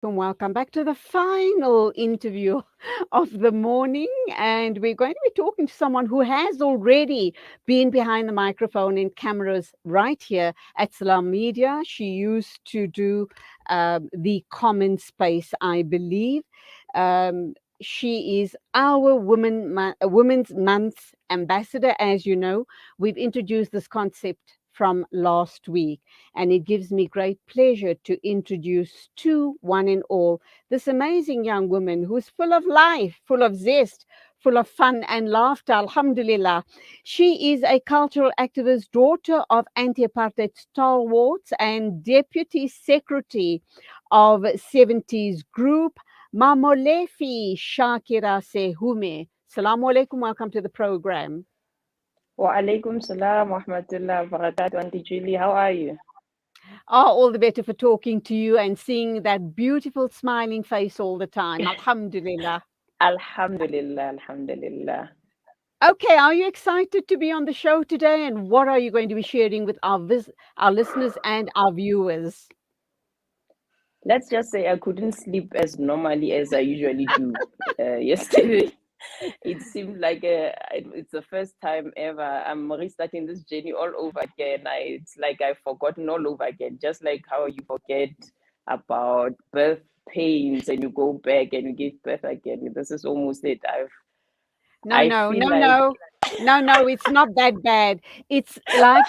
And welcome back to the final interview of the morning. And we're going to be talking to someone who has already been behind the microphone and cameras right here at Salaamedia. She used to do the common space, I believe. She is our Women's Month ambassador. As you know, we've introduced this concept from last week. And it gives me great pleasure to introduce to one and all this amazing young woman who's full of life, full of zest, full of fun and laughter. Alhamdulillah. She is a cultural activist, daughter of anti-apartheid stalwarts, and deputy secretary of 70s group Mamolefe Shakirah Sehume. Assalamu alaikum. Welcome to the program. Wa alaikum salam wa rahmatullah wa barakatuh. Auntie Julie, how are you? Oh, all the better for talking to you and seeing that beautiful smiling face all the time. Alhamdulillah. Alhamdulillah, alhamdulillah. Okay, are you excited to be on the show today? And what are you going to be sharing with our listeners and our viewers? Let's just say I couldn't sleep as normally as I usually do yesterday. It seemed like it's the first time ever. I'm restarting this journey all over again. It's like I've forgotten all over again, just like how you forget about birth pains and you go back and you give birth again. This is almost it. No, I no, feel no, like no, no. It's not that bad. It's like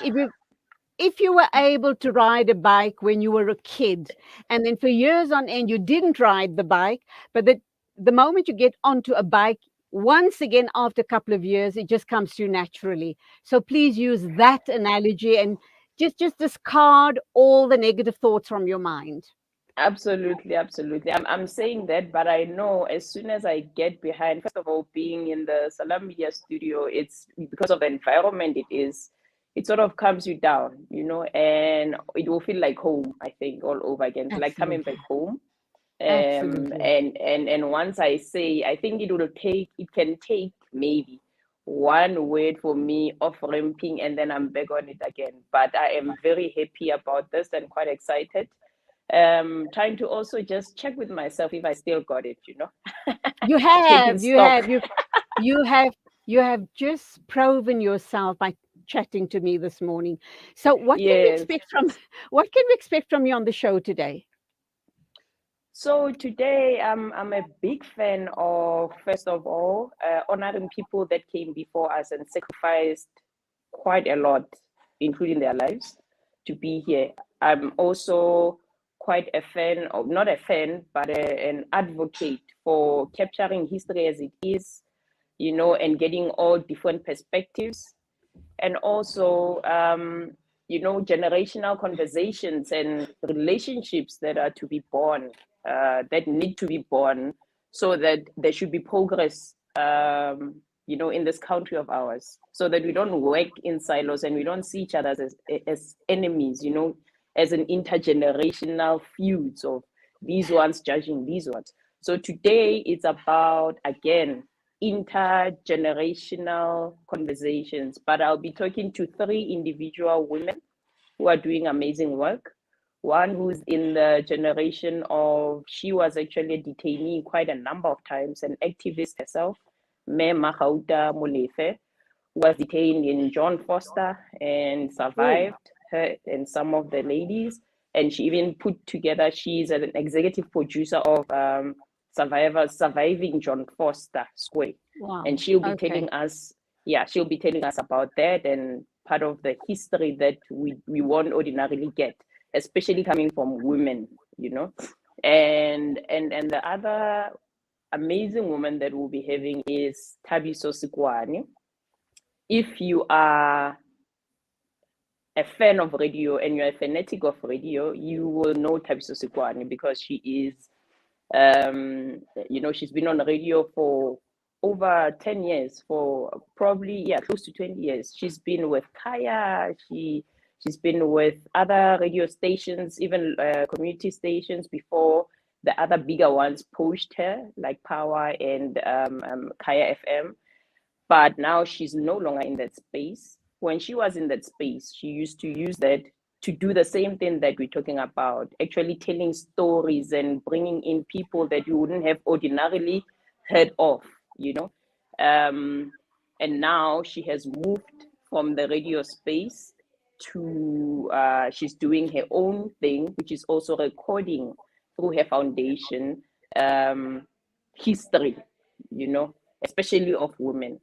if you were able to ride a bike when you were a kid, and then for years on end you didn't ride the bike, but the moment you get onto a bike once again after a couple of years, it just comes to you naturally. So please use that analogy and just discard all the negative thoughts from your mind. absolutely, absolutely. I'm saying that, but I know as soon as I get behind, first of all, being in the Salam Media studio, it's because of the environment it is, it sort of calms you down, and it will feel like home, I think, all over again. It's like coming back Absolutely. home. Absolutely. And once I say, I think it can take maybe one word for me off ramping and then I'm back on it again. But I am very happy about this and quite excited. Trying to also just check with myself if I still got it. You Taking have, you stock. have, you have, you have just proven yourself by chatting to me this morning. So what can we Yes. expect from what can we expect from you on the show today? So today, I'm a big fan of, first of all, honoring people that came before us and sacrificed quite a lot, including their lives, to be here. I'm also quite a fan of, not a fan, but an advocate for capturing history as it is, and getting all different perspectives. And also, generational conversations and relationships that are to be born, that need to be born, so that there should be progress, in this country of ours, so that we don't work in silos and we don't see each other as enemies, as an intergenerational feuds of these ones judging these ones. So today it's about, again, intergenerational conversations, but I'll be talking to three individual women who are doing amazing work. One who's in the generation of, she was actually a detainee quite a number of times, an activist herself, Me Mahauta Molefe, was detained in John Foster and Oh, survived, her and some of the ladies. And she even put together, she's an executive producer of Surviving John Foster Square. And wow. she'll be Okay. telling us, yeah, she'll be telling us about that and part of the history that we won't ordinarily get, especially coming from women. And the other amazing woman that we'll be having is Tabiso Sikwane. If you are a fan of radio and you're a fanatic of radio, you will know Tabiso Sikwane because she is, she's been on radio for over 10 years, for probably, yeah, close to 20 years. She's been with Kaya, she's been with other radio stations, even community stations before the other bigger ones pushed her, like Power and Kaya FM. But now she's no longer in that space. When she was in that space, she used to use that to do the same thing that we're talking about, actually telling stories and bringing in people that you wouldn't have ordinarily heard of, you know. And now she has moved from the radio space to she's doing her own thing, which is also recording through her foundation history, you know, especially of women.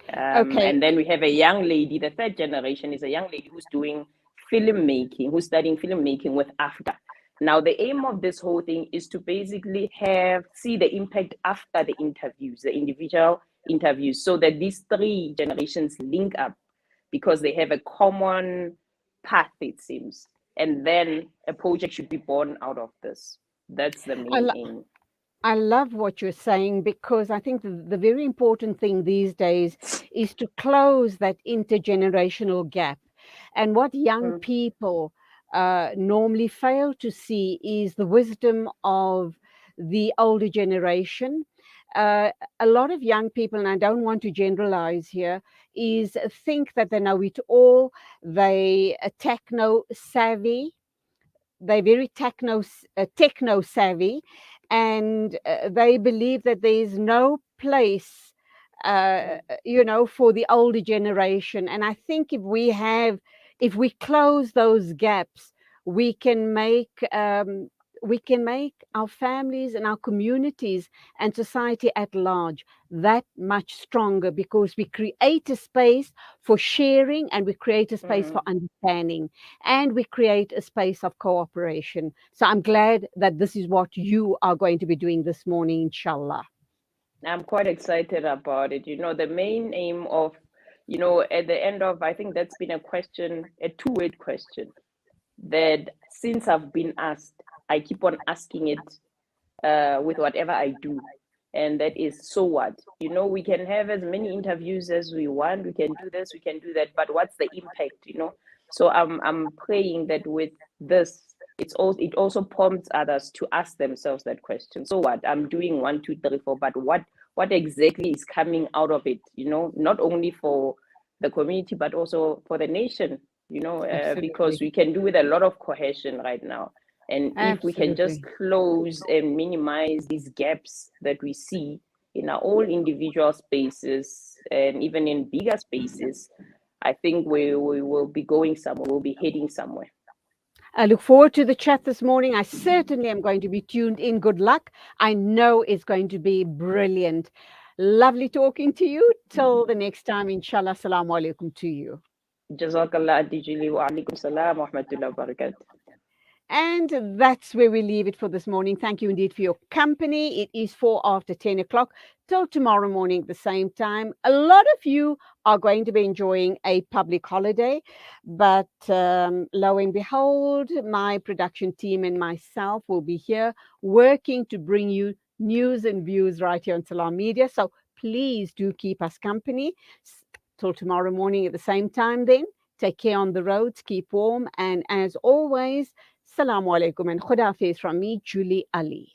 Okay. And then we have a young lady, the third generation is a young lady who's doing filmmaking, who's studying filmmaking with AFDA. Now, the aim of this whole thing is to basically see the impact after the interviews, the individual interviews, so that these three generations link up because they have a common path, it seems. And then a project should be born out of this. That's the I, main lo- aim. I love what you're saying because I think the very important thing these days is to close that intergenerational gap. And what young Mm, people normally fail to see is the wisdom of the older generation. Uh, a lot of young people, and I don't want to generalize here, is think that they know it all. They techno savvy, they're very techno savvy, and they believe that there is no place, mm, for the older generation. And I think if we close those gaps, we can make our families and our communities and society at large that much stronger, because we create a space for sharing, and we create a space for mm. understanding, and we create a space of cooperation. So I'm glad that this is what you are going to be doing this morning, inshallah. I'm quite excited about it. You know, the main aim of, you know, at the end of, I think that's been a question, a two-way question that since I've been asked, I keep on asking it with whatever I do. And that is, so what? You know, we can have as many interviews as we want. We can do this, we can do that, but what's the impact? You know, so I'm praying that with this, it also prompts others to ask themselves that question. So what? I'm doing one, two, three, four, but what exactly is coming out of it? You know, not only for the community but also for the nation. You know, because Absolutely. we can do with a lot of cohesion right now. And if we can just Absolutely. close and minimize these gaps that we see in our own individual spaces and even in bigger spaces, I think we will be going somewhere, we'll be heading somewhere. I look forward to the chat this morning. I certainly am going to be tuned in. Good luck. I know it's going to be brilliant. Lovely talking to you. Till the next time, inshallah. Assalamu alaikum to you. Jazakallah, Adijili, wa alaikum salam wa rahmatullahi wa barakatuh. And that's where we leave it for this morning. Thank you indeed for your company. It is 4 after 10 o'clock. Till tomorrow morning at the same time. A lot of you are going to be enjoying a public holiday, but lo and behold, my production team and myself will be here working to bring you news and views right here on Salaamedia. So please do keep us company. Till tomorrow morning at the same time then. Take care on the roads, keep warm, and as always, Assalamu alaikum and Khuda Hafiz from me, Julie Ali.